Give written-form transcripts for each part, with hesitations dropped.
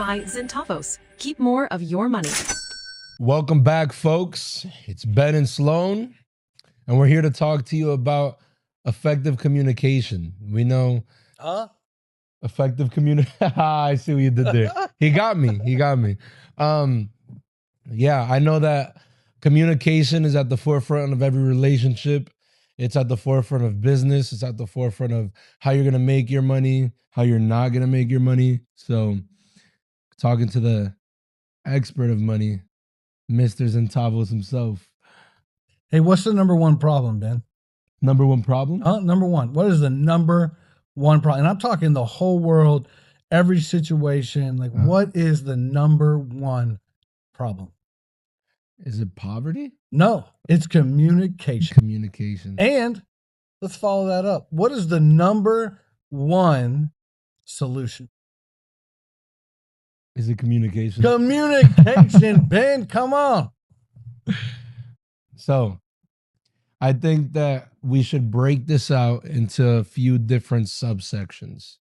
by Zentavos. Keep more of your money. Welcome back, folks. It's Ben and Sloan, and we're here to talk to you about effective communication. We know effective communication. I see what you did there. He got me. Yeah, I know that communication is at the forefront of every relationship. It's at the forefront of business. It's at the forefront of how you're going to make your money, how you're not going to make your money. So, talking to the expert of money, Mr. Zentavos himself. Hey, what's the number one problem, Ben? Number one problem? Number one. What is the number one problem? And I'm talking the whole world, every situation. Like, what is the number one problem? Is it poverty? No, it's communication. Communication. And let's follow that up. What is the number one solution? Is it communication? Communication, Ben, come on. So, I think that we should break this out into a few different subsections,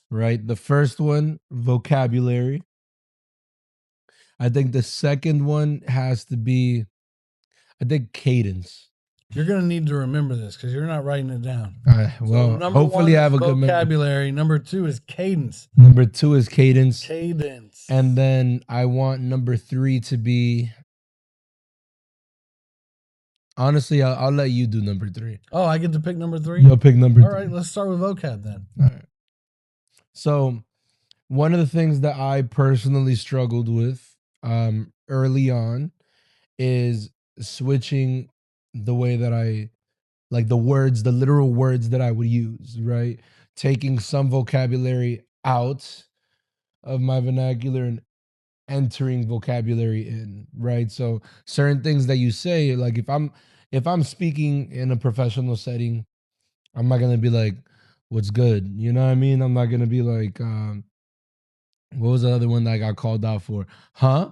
right? The first one, vocabulary. I think the second one has to be, I think, cadence. You're going to need to remember this because you're not writing it down. Well, so hopefully I have a good vocabulary. Number two is cadence. Number two is cadence. Cadence. And then I want number three to be, honestly, I'll let you do number three. Oh, I get to pick number three? You'll pick number three. All right, let's start with vocab then. All right. So one of the things that I personally struggled with early on is switching the way that I, like the words, the literal words that I would use, right? Taking some vocabulary out of my vernacular and entering vocabulary in, right? So certain things that you say, like if I'm speaking in a professional setting, I'm not gonna be like, what's good? You know what I mean? I'm not gonna be like, what was the other one that I got called out for? Huh?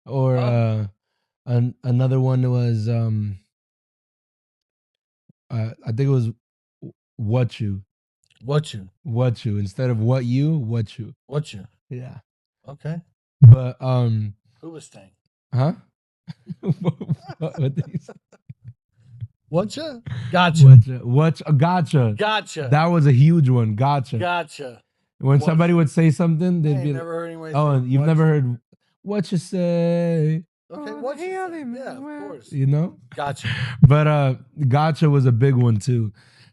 Or another one was I think it was what you instead of what you. Yeah. Okay. But Who was staying? huh? what did he say? Whatcha? Gotcha. Gotcha. That was a huge one. Gotcha. When somebody would say something, they'd be never heard anyone oh, say, you've never heard what you say. Okay, what you say? Yeah, of course. You know? Gotcha. But gotcha was a big one too.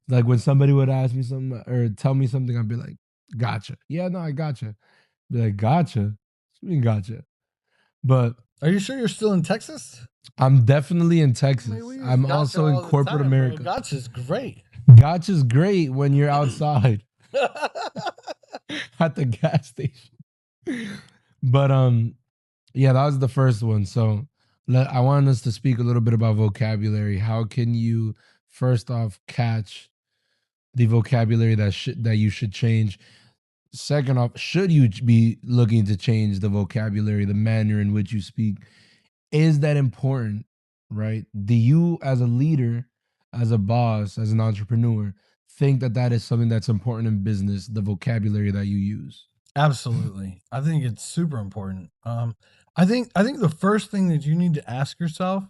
Like when somebody would ask me something or tell me something, I'd be like, gotcha. Yeah, no, I gotcha. Be like, gotcha. What do you mean gotcha? But are you sure you're still in Texas? I'm definitely in Texas. I'm also in corporate America. Bro. Gotcha's great. Gotcha's great when you're outside at the gas station. But yeah, that was the first one. So I wanted us to speak a little bit about vocabulary. How can you first off catch the vocabulary that you should change? Second off, should you be looking to change the vocabulary, the manner in which you speak? Is that important, right? Do you, as a leader, as a boss, as an entrepreneur, think that is something that's important in business, the vocabulary that you use? Absolutely. I think it's super important. I think the first thing that you need to ask yourself,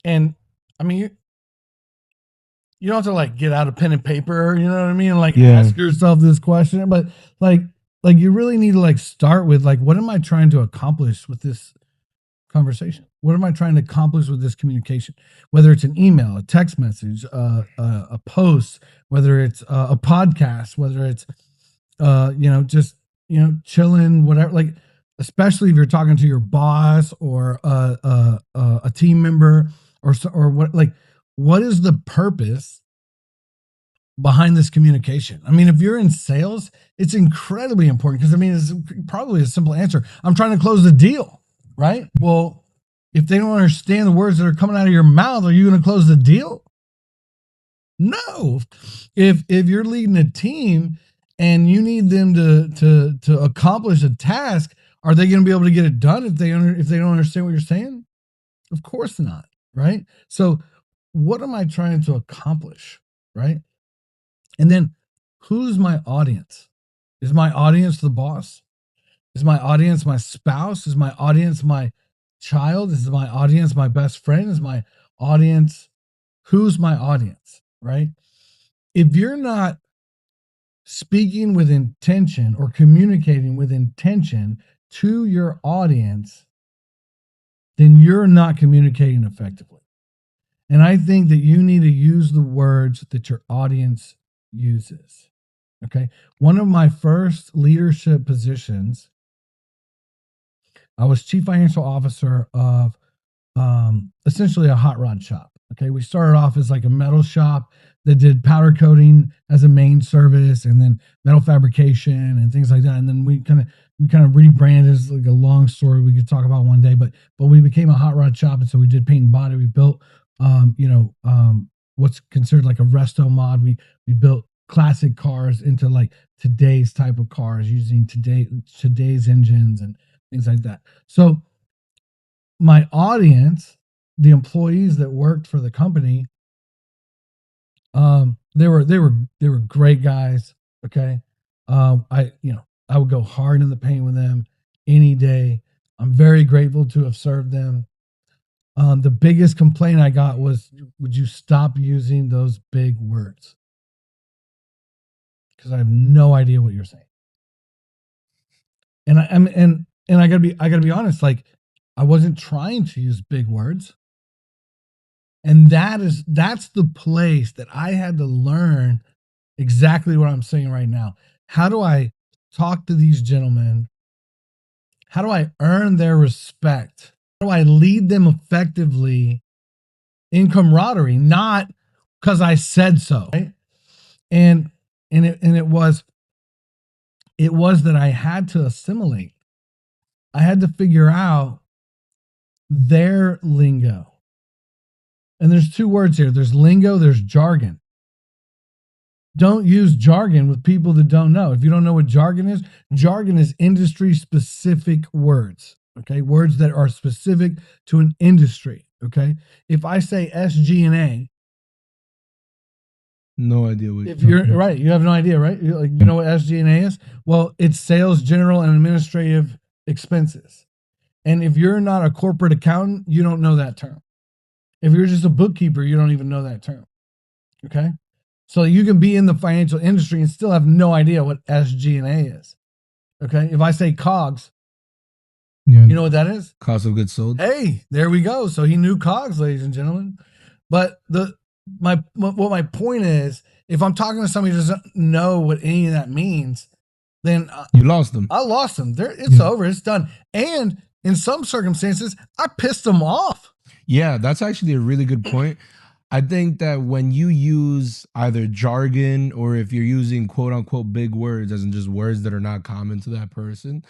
and I mean, you don't have to like get out a pen and paper, you know what I mean? Like ask yourself this question, but like you really need to like start with like, what am I trying to accomplish with this conversation? What am I trying to accomplish with this communication? Whether it's an email, a text message, a post, whether it's a podcast, whether it's just chilling, whatever. Like, especially if you're talking to your boss or a team member or what, like, what is the purpose behind this communication? I mean, if you're in sales, it's incredibly important because, I mean, it's probably a simple answer. I'm trying to close the deal, right? Well, if they don't understand the words that are coming out of your mouth, are you going to close the deal? No. If you're leading a team and you need them to accomplish a task, are they going to be able to get it done if they don't understand what you're saying? Of course not, right? So what am I trying to accomplish, right? And then who's my audience? Is my audience the boss? Is my audience my spouse? Is my audience my child? Is my audience my best friend? Is my audience, who's my audience, right? If you're not speaking with intention or communicating with intention to your audience, then you're not communicating effectively. And I think that you need to use the words that your audience uses. Okay. One of my first leadership positions, I was chief financial officer of essentially a hot rod shop. Okay. We started off as like a metal shop that did powder coating as a main service, and then metal fabrication and things like that. And then we kind of rebranded. It's like a long story we could talk about one day, but we became a hot rod shop. And so we did paint and body. We built, what's considered like a resto mod. We built classic cars into like today's type of cars using today's engines and things like that. So my audience, the employees that worked for the company, they were great guys. Okay. I would go hard in the paint with them any day. I'm very grateful to have served them. The biggest complaint I got was, would you stop using those big words? Because I have no idea what you're saying. And I gotta be honest, like, I wasn't trying to use big words. And that's the place that I had to learn exactly what I'm saying right now. How do I talk to these gentlemen? How do I earn their respect? How do I lead them effectively in camaraderie, not because I said so, right? And it was that I had to assimilate. I had to figure out their lingo. And there's two words here. There's lingo, there's jargon. Don't use jargon with people that don't know. If you don't know what jargon is industry specific words. Okay. Words that are specific to an industry. Okay. If I say SG&A, no idea what if you're about. Right, you have no idea, right? You know what SG&A is? Well, it's sales, general, and administrative expenses. And if you're not a corporate accountant, you don't know that term. If you're just a bookkeeper, you don't even know that term. Okay? So you can be in the financial industry and still have no idea what SG&A is. Okay? If I say COGS, you know what that is? Cost of goods sold. Hey, there we go. So he knew COGS, ladies and gentlemen. But my point is, if I'm talking to somebody who doesn't know what any of that means, then you lost them. I lost them. It's over. It's done. And in some circumstances, I pissed them off. Yeah, that's actually a really good point. I think that when you use either jargon or if you're using quote unquote big words, as in just words that are not common to that person,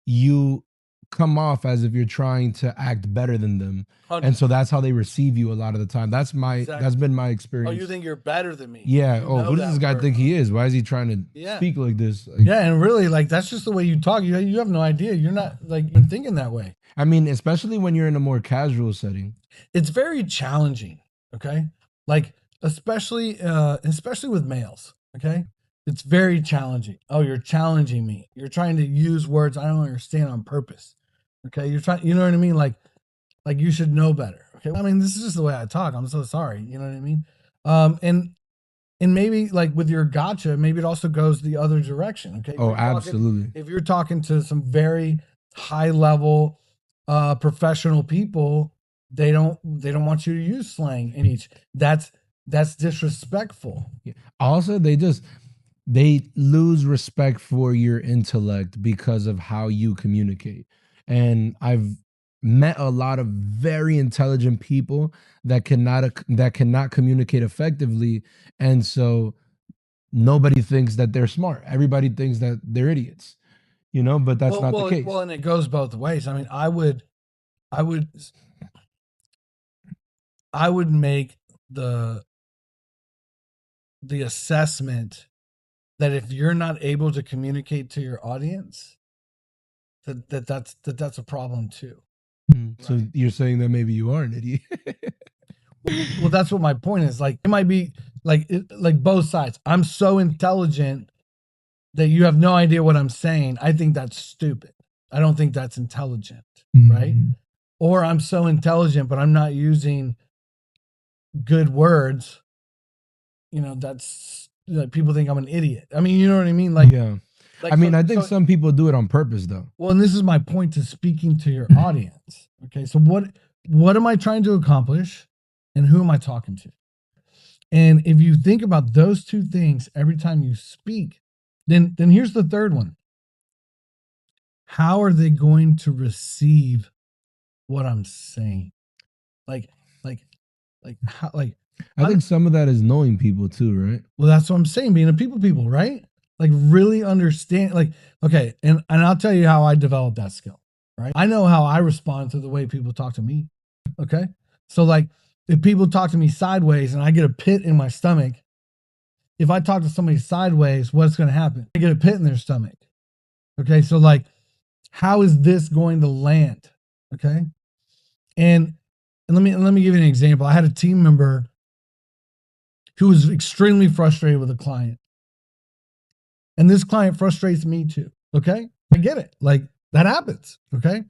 you come off as if you're trying to act better than them. 100%. And so that's how they receive you a lot of the time. That's been my experience. Oh, you think you're better than me? Yeah. Who does this guy think he is? Why is he trying to speak like this? Like, and really, like, that's just the way you talk. You have no idea. You're not like even thinking that way. I mean, especially when you're in a more casual setting. It's very challenging. Okay. Like, especially with males. Okay. It's very challenging. Oh, you're challenging me. You're trying to use words I don't understand on purpose. Okay. You're trying, you know what I mean? Like you should know better. Okay. I mean, this is just the way I talk. I'm so sorry. You know what I mean? And maybe like with your gotcha, maybe it also goes the other direction. Okay. Oh, absolutely. If you're talking to some very high level, professional people, they don't want you to use slang in each. That's disrespectful. Yeah. Also, they lose respect for your intellect because of how you communicate. And I've met a lot of very intelligent people that cannot communicate effectively, and so nobody thinks that they're smart. Everybody thinks that they're idiots. But that's not the case. Well, and it goes both ways. I mean, I would make the assessment that if you're not able to communicate to your audience, that's a problem too. So right. You're saying that maybe you are an idiot. Well, that's what my point is. Like, it might be like both sides. I'm so intelligent that you have no idea what I'm saying. I think that's stupid. I don't think that's intelligent, right? Or I'm so intelligent, but I'm not using good words. That's like people think I'm an idiot. I mean, you know what I mean? Like, yeah. like, I mean, I think some people do it on purpose, though. Well, and this is my point to speaking to your audience. Okay, so what am I trying to accomplish, and who am I talking to? And if you think about those two things every time you speak, then here's the third one. How are they going to receive what I'm saying? Like how? I think some of that is knowing people too, right? Well, that's what I'm saying. Being a people, right? Like really understand. Like, okay, and I'll tell you how I developed that skill. Right? I know how I respond to the way people talk to me. Okay, so like if people talk to me sideways and I get a pit in my stomach, if I talk to somebody sideways, what's going to happen? I get a pit in their stomach. Okay, so like, how is this going to land? Okay, and let me give you an example. I had a team member who was extremely frustrated with a client, and this client frustrates me too. Okay, I get it. Like that happens. Okay,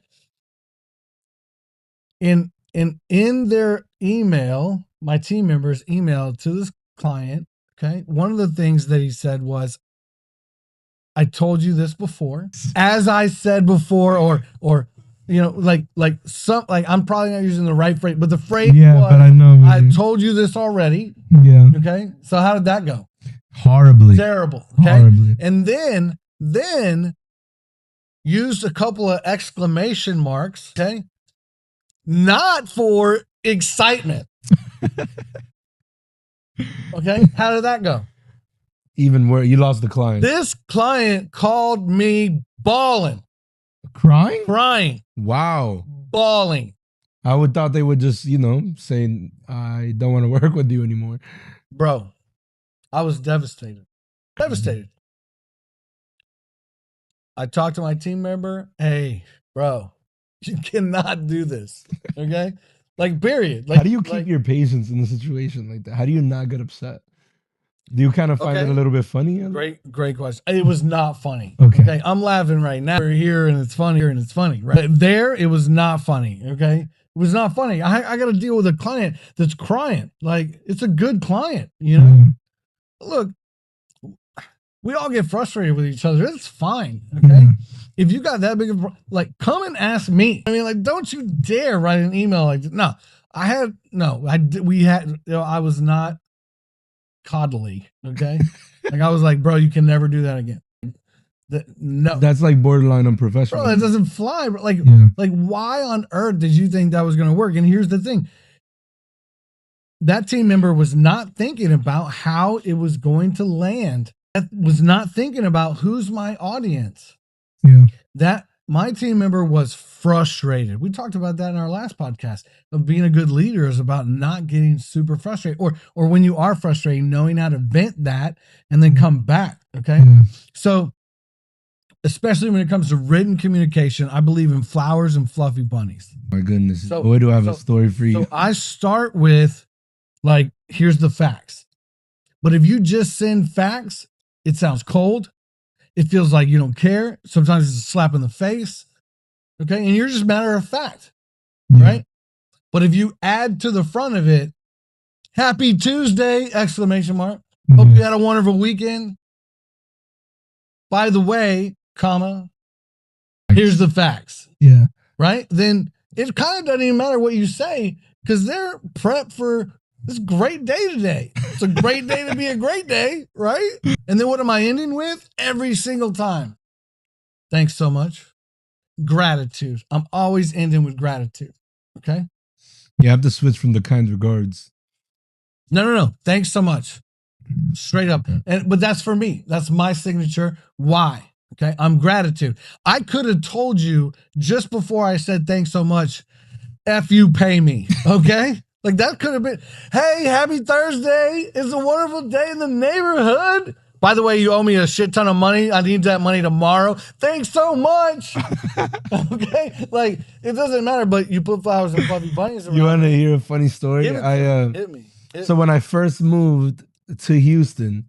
in their email, my team member's email to this client. Okay, one of the things that he said was, I told you this before, as I said before, or like I'm probably not using the right phrase, but the phrase was, but I know. I told you this already. Yeah. Okay. So how did that go? Horribly. Terrible. Okay. Horribly. And then used a couple of exclamation marks. Okay. Not for excitement. Okay. How did that go? Even where you lost the client. This client called me bawling. Crying? Wow. Bawling. I would thought they would just, say, I don't want to work with you anymore. Bro, I was devastated. I talked to my team member. Hey, bro, you cannot do this. Okay? Like, period. Like, how do you keep your patience in a situation like that? How do you not get upset? Do you kind of find it a little bit funny? Great question. It was not funny. Okay. I'm laughing right now. We're here and it's funny right? But there, it was not funny. Okay. It was not funny. I got to deal with a client that's crying. Like, it's a good client, Look, we all get frustrated with each other. It's fine. Okay. If you got that big of, come and ask me. I mean, like, don't you dare write an email like this. No, I was not coddly. Okay. Like, I was like, bro, you can never do that again. No, that's like borderline unprofessional. Bro, that doesn't fly. Bro. Like, why on earth did you think that was going to work? And here's the thing. That team member was not thinking about how it was going to land. That was not thinking about who's my audience. Yeah. That my team member was frustrated. We talked about that in our last podcast. Of being a good leader is about not getting super frustrated, or when you are frustrated, knowing how to vent that and then come back. Okay. Yeah. So, especially when it comes to written communication, I believe in flowers and fluffy bunnies. My goodness. Boy, do I have a story for you. So I start with, like, here's the facts. But if you just send facts, it sounds cold. It feels like you don't care. Sometimes it's a slap in the face. Okay. And you're just matter of fact. Right. But if you add to the front of it, happy Tuesday, exclamation mark. Hope you had a wonderful weekend. By the way, comma, here's the facts. Yeah. Right? Then it kind of doesn't even matter what you say, because they're prepped for this great day today. It's a great day to be a great day, right? And then what am I ending with? Every single time. Thanks so much. Gratitude. I'm always ending with gratitude. Okay? You have to switch from the kind regards. No. Thanks so much. Straight up. But that's for me. That's my signature. Why? Okay. I'm gratitude. I could have told you just before I said thanks so much, F you, pay me. Okay. Like, that could have been, hey, happy Thursday. It's a wonderful day in the neighborhood. By the way, you owe me a shit ton of money. I need that money tomorrow. Thanks so much. Okay. Like, it doesn't matter, but you put flowers and fluffy bunnies around. You want to hear a funny story? Hit me. So when I first moved to Houston,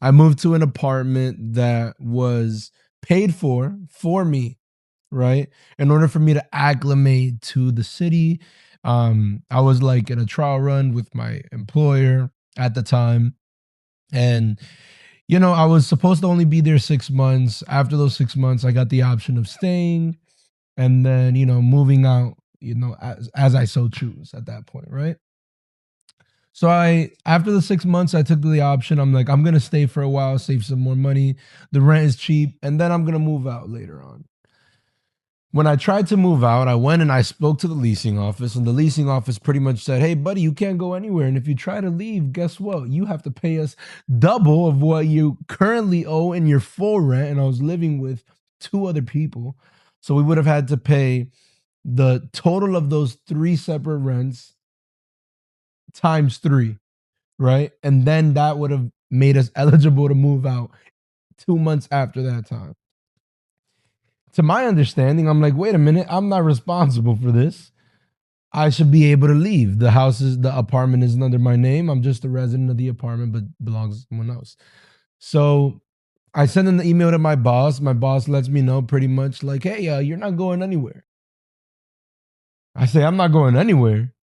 I moved to an apartment that was paid for me, right? In order for me to acclimate to the city, I was like in a trial run with my employer at the time. And, I was supposed to only be there 6 months. After those 6 months, I got the option of staying and then, moving out, as I so choose at that point, right? So after the 6 months, I took the option. I'm like, I'm gonna stay for a while, save some more money. The rent is cheap, and then I'm gonna move out later on. When I tried to move out, I went and I spoke to the leasing office, and the leasing office pretty much said, "Hey, buddy, you can't go anywhere. And if you try to leave, guess what? You have to pay us double of what you currently owe in your full rent." And I was living with 2 other people, so we would have had to pay the total of those 3 separate rents times 3, right? And then that would have made us eligible to move out 2 months after that time. To my understanding, I'm like, wait a minute, I'm not responsible for this. I should be able to leave. The apartment isn't under my name. I'm just a resident of the apartment, but belongs to someone else. So I send an email to my boss. My boss lets me know pretty much like, hey, you're not going anywhere. I say, I'm not going anywhere.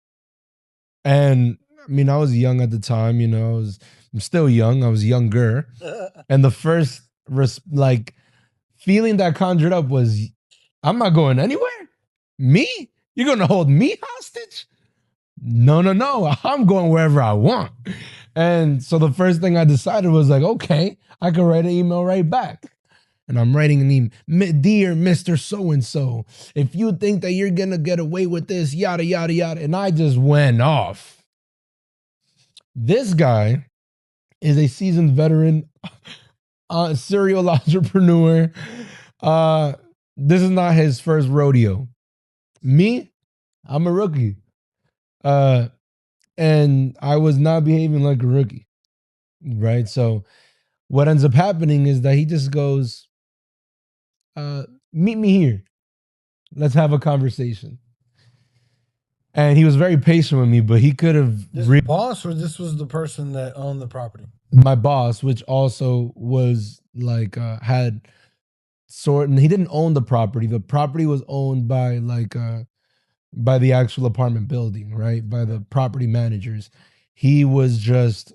And I mean, I was young at the time, I'm still young. I was younger. And the first feeling that conjured up was, I'm not going anywhere? Me? You're going to hold me hostage? No. I'm going wherever I want. And so the first thing I decided was like, okay, I can write an email right back. And I'm writing an email, dear Mr. So-and-so, if you think that you're going to get away with this, yada, yada, yada. And I just went off. This guy is a seasoned veteran, serial entrepreneur. This is not his first rodeo. Me, I'm a rookie. And I was not behaving like a rookie, right? So what ends up happening is that he just goes, meet me here. Let's have a conversation. And he was very patient with me, but he could have... This boss, or this was the person that owned the property? My boss, which also was like, had sort... And he didn't own the property. The property was owned by by the actual apartment building, right? By the property managers. He was just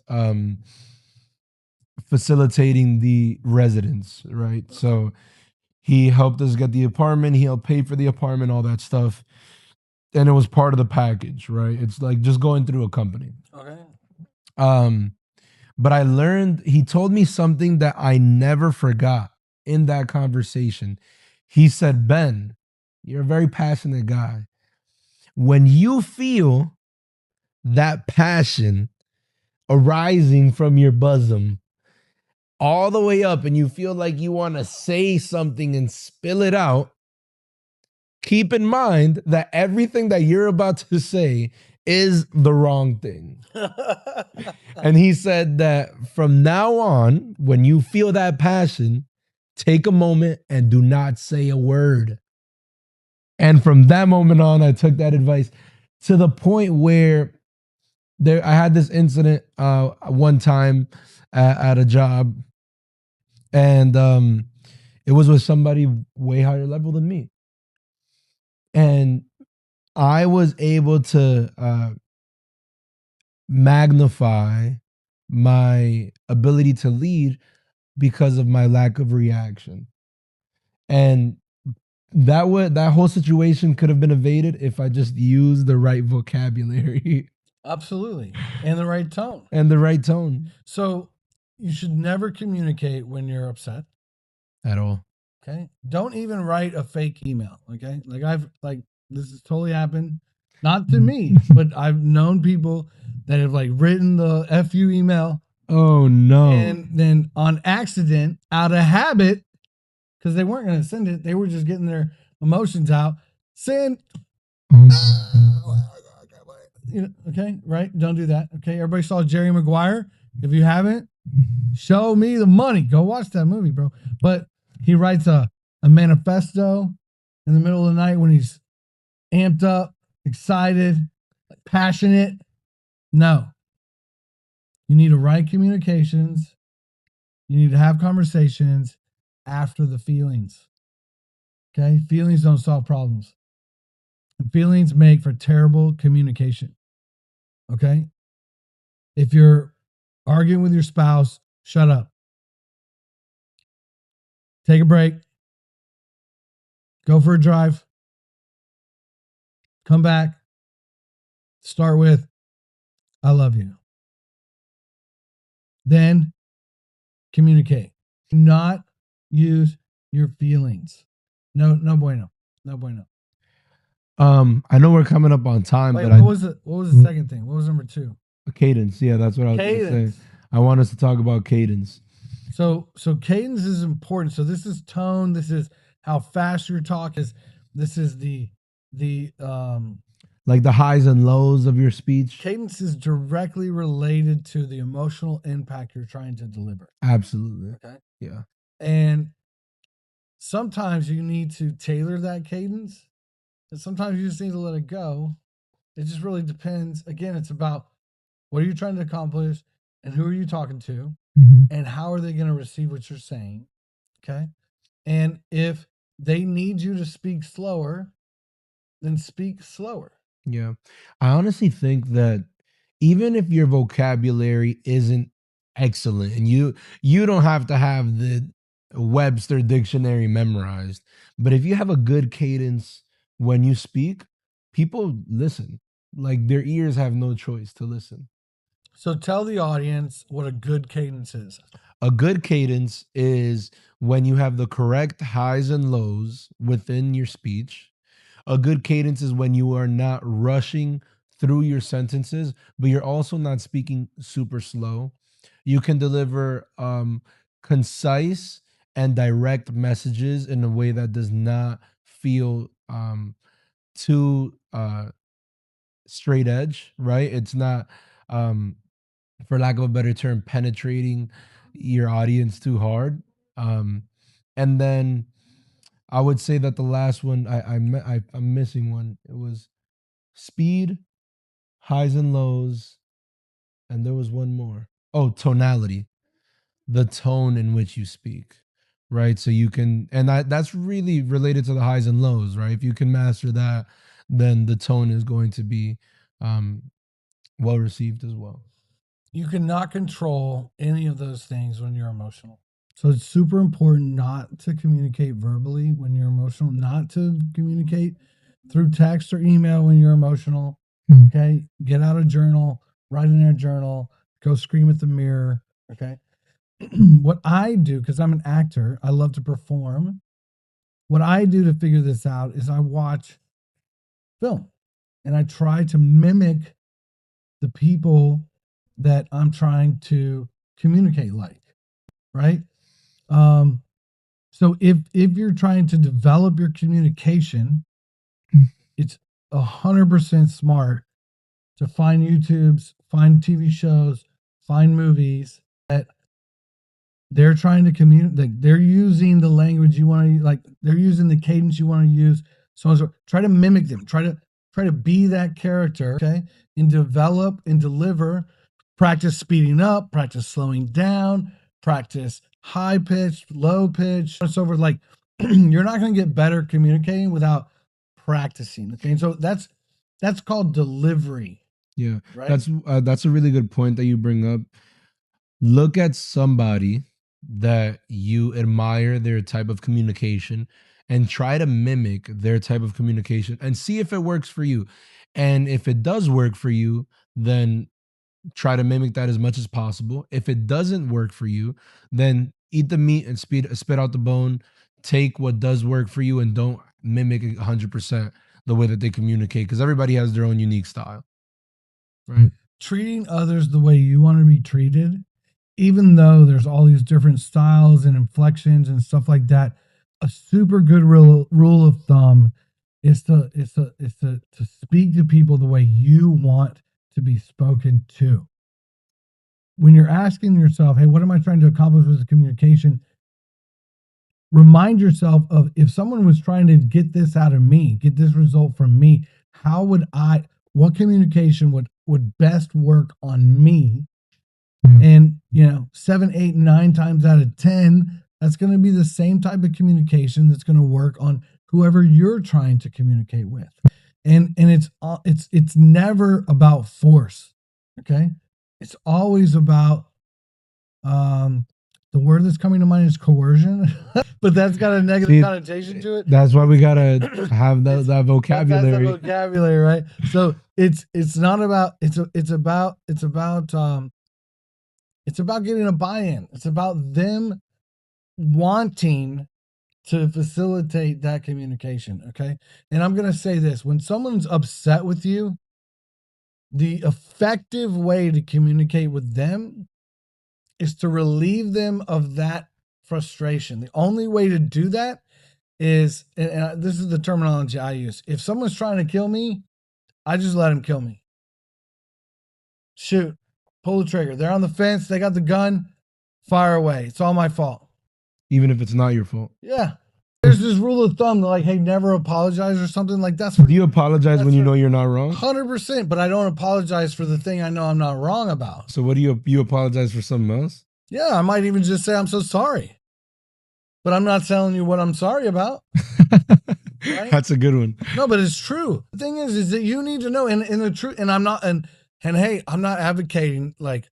facilitating the residents, right? So he helped us get the apartment. He helped pay for the apartment, all that stuff. And it was part of the package, right? It's like just going through a company. Okay. But I learned, he told me something that I never forgot in that conversation. He said, Ben, you're a very passionate guy. When you feel that passion arising from your bosom all the way up and you feel like you want to say something and spill it out, keep in mind that everything that you're about to say is the wrong thing. And he said that from now on, when you feel that passion, take a moment and do not say a word. And from that moment on, I took that advice to the point where I had this incident one time at a job, and it was with somebody way higher level than me. And I was able to magnify my ability to lead because of my lack of reaction. And that whole situation could have been evaded if I just used the right vocabulary. Absolutely. And the right tone. And the right tone. So you should never communicate when you're upset. At all. Okay. Don't even write a fake email. Okay. This has totally happened. Not to me, but I've known people that have written the FU email. Oh no. And then on accident, out of habit, because they weren't going to send it, they were just getting their emotions out. Send. Okay, right? Don't do that. Okay, everybody saw Jerry Maguire. If you haven't, show me the money. Go watch that movie, bro. But he writes a manifesto in the middle of the night when he's amped up, excited, passionate. No. You need to write communications. You need to have conversations after the feelings. Okay. Feelings don't solve problems. And feelings make for terrible communication. Okay. If you're arguing with your spouse, shut up. Take a break. Go for a drive. Come back. Start with, I love you. Then communicate. Do not use your feelings. No bueno. No bueno. I know we're coming up on time, Wait, but what was the second thing? What was number 2? Cadence. Yeah, that's what I was going to Cadence. say. I want us to talk about cadence. So cadence is important. So this is tone. This is how fast your talk is. This is the like the highs and lows of your speech. Cadence is directly related to the emotional impact you're trying to deliver. Absolutely. Okay. Yeah. And sometimes you need to tailor that cadence, and sometimes you just need to let it go. It just really depends. Again, it's about what are you trying to accomplish and who are you talking to and how are they going to receive what you're saying. Okay. And if they need you to speak slower, then speak slower. Yeah. I honestly think that even if your vocabulary isn't excellent and you don't have to have the Webster dictionary memorized, but if you have a good cadence when you speak, people listen. Like their ears have no choice to listen. So tell the audience what a good cadence is. A good cadence is when you have the correct highs and lows within your speech. A good cadence is when you are not rushing through your sentences, but you're also not speaking super slow. You can deliver concise and direct messages in a way that does not feel too straight edge, right? It's not, for lack of a better term, penetrating your audience too hard. And then I would say that the last one I'm missing one. It was speed, highs and lows, and there was one more. Oh, tonality, the tone in which you speak, right? So you can, and that's really related to the highs and lows, right? If you can master that, then the tone is going to be well received as well. You cannot control any of those things when you're emotional. So it's super important not to communicate verbally when you're emotional, not to communicate through text or email when you're emotional. Okay. Get out a journal, write in a journal, go scream at the mirror. Okay. What I do, because I'm an actor, I love to perform. What I do to figure this out is I watch film and I try to mimic the people that I'm trying to communicate like, right? So if you're trying to develop your communication, it's 100% smart to find YouTubes, find TV shows, find movies that they're trying to communicate. Like they're using the language you want to, like they're using the cadence you want to use. So try to mimic them. Try to be that character, okay? And develop and deliver. Practice speeding up. Practice slowing down. Practice high pitch, low pitch. It's over. Like you're not going to get better communicating without practicing. Okay, and so that's called delivery. Yeah, right? That's a really good point that you bring up. Look at somebody that you admire their type of communication and try to mimic their type of communication and see if it works for you. And if it does work for you, then try to mimic that as much as possible. If it doesn't work for you, then eat the meat and spit out the bone. Take what does work for you and don't mimic 100% the way that they communicate, because everybody has their own unique style. Right. Treating others the way you want to be treated, even though there's all these different styles and inflections and stuff like that, a super good rule of thumb is to speak to people the way you want to be spoken to. When you're asking yourself, hey, what am I trying to accomplish with the communication? Remind yourself of, if someone was trying to get this out of me, get this result from me, what communication would best work on me? And 7, 8, 9 times out of 10, that's going to be the same type of communication that's going to work on whoever you're trying to communicate with. And it's never about force. Okay? It's always about the word that's coming to mind is coercion, but that's got a negative connotation to it. That's why we gotta have that vocabulary. That's the vocabulary, right? So it's not about it's about getting a buy-in. It's about them wanting to facilitate that communication. Okay, and I'm gonna say this: when someone's upset with you, the effective way to communicate with them is to relieve them of that frustration. The only way to do that is, and this is the terminology I use. If someone's trying to kill me, I just let them kill me. Shoot, pull the trigger. They're on the fence. They got the gun. Fire away. It's all my fault. Even if it's not your fault. Yeah. There's this rule of thumb, like, hey, never apologize or something like that. Do you apologize when you know you're not wrong? 100%, but I don't apologize for the thing I know I'm not wrong about. So what do you apologize for something else? Yeah, I might even just say I'm so sorry. But I'm not telling you what I'm sorry about. Right? That's a good one. No, but it's true. The thing is that you need to know, and the truth, and I'm not, and hey, I'm not advocating like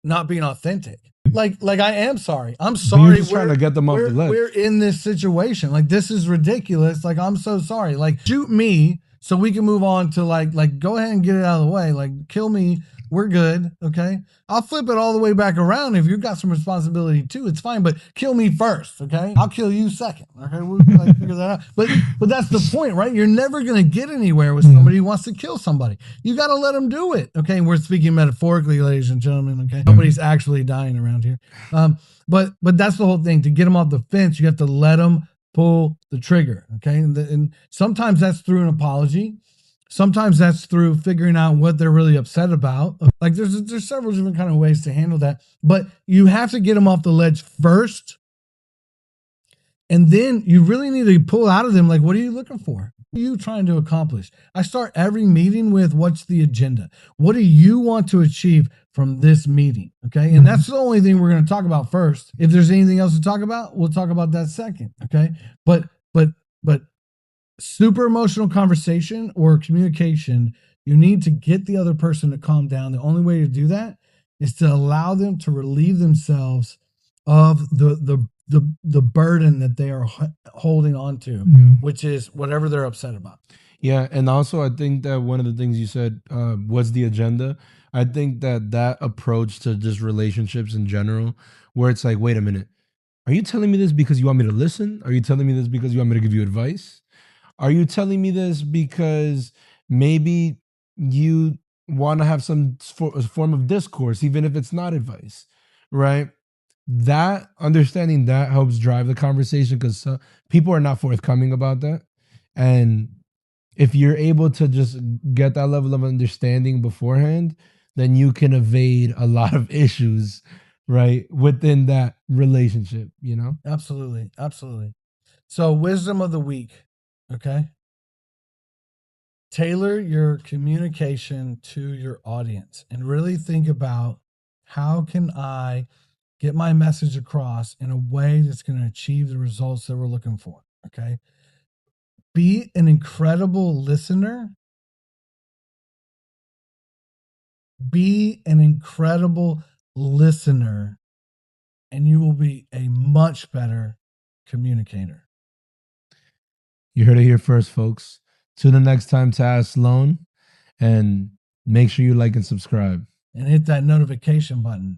not being authentic. Like I am sorry. I'm sorry. You're just trying to get them off the ledge. We're in this situation. Like, this is ridiculous. Like, I'm so sorry. Like, shoot me so we can move on to like go ahead and get it out of the way. Like, kill me. We're good. Okay. I'll flip it all the way back around. If you've got some responsibility too, it's fine, but kill me first. Okay. I'll kill you second. Okay. We'll figure that out. But that's the point, right? You're never going to get anywhere with somebody who wants to kill somebody. You got to let them do it. Okay. And we're speaking metaphorically, ladies and gentlemen. Okay. Nobody's actually dying around here. But that's the whole thing. To get them off the fence, you have to let them pull the trigger. Okay. And sometimes that's through an apology. Sometimes that's through figuring out what they're really upset about. Like, there's several different kind of ways to handle that, but you have to get them off the ledge first. And then you really need to pull out of them, like, what are you looking for? What are you trying to accomplish? I start every meeting with, what's the agenda? What do you want to achieve from this meeting? Okay. And that's the only thing we're going to talk about first. If there's anything else to talk about, we'll talk about that second. Okay. But super emotional conversation or communication, you need to get the other person to calm down. The only way to do that is to allow them to relieve themselves of the burden that they are holding on to, which is whatever they're upset about. Yeah, and also I think that one of the things you said was the agenda. I think that approach to just relationships in general, where it's like, wait a minute, are you telling me this because you want me to listen? Are you telling me this because you want me to give you advice? Are you telling me this because maybe you want to have some form of discourse, even if it's not advice, right? That understanding that helps drive the conversation, because people are not forthcoming about that. And if you're able to just get that level of understanding beforehand, then you can evade a lot of issues, right, within that relationship, you know? Absolutely. Absolutely. So, wisdom of the week. Okay. Tailor your communication to your audience and really think about, how can I get my message across in a way that's going to achieve the results that we're looking for? Okay. Be an incredible listener. Be an incredible listener, and you will be a much better communicator. You heard it here first, folks. Tune in next time to Ask Sloan, and make sure you like and subscribe. And hit that notification button.